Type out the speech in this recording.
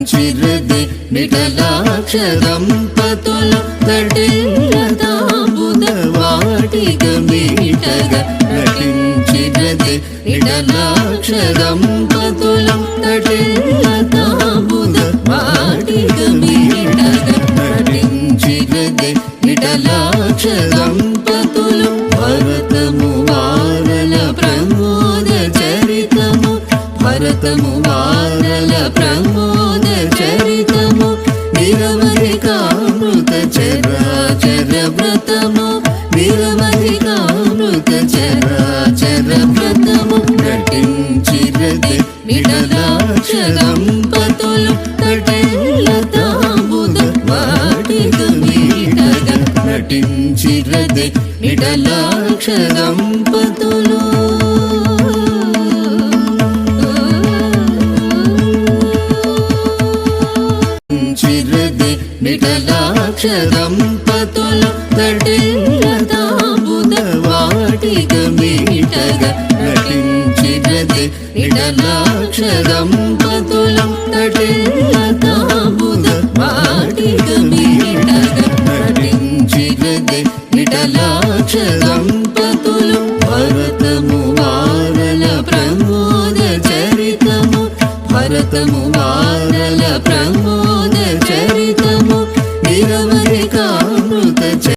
చిరది నిటలాక్ష దంపతులు తటిల్లతాంబుద వాటిక మీటగ నటించిరది నిటలాక్ష దంపతులు తటిల్లతాంబుద వాటిక మీటగ నటించిరది నిటలాక్ష దంపతులు భరతము వారల ప్రమోద చరితము భరతము వారల ప్రమోద చరితము నిరవధికామృత చరాచర వ్రతము నిరవధికామృత చరాచర వ్రతము నటించిరది నిటలాక్ష దంపతులు తటిల్లతాంబుద వాటిక మీటగ నటించిరది నిటలాక్ష దంపతులు చిరది నిటలాక్ష దంపతులు తటిల్లతాంబుద వాటిక మీటగ నటించిరది నిటలాక్ష దంపతులు తటిల్లతాంబుద వాటిక మీటగ నటించిరది నిటలాక్ష దంపతులు భరతము వారల ప్రమోద చరితము భరతము వారల ప్రమోద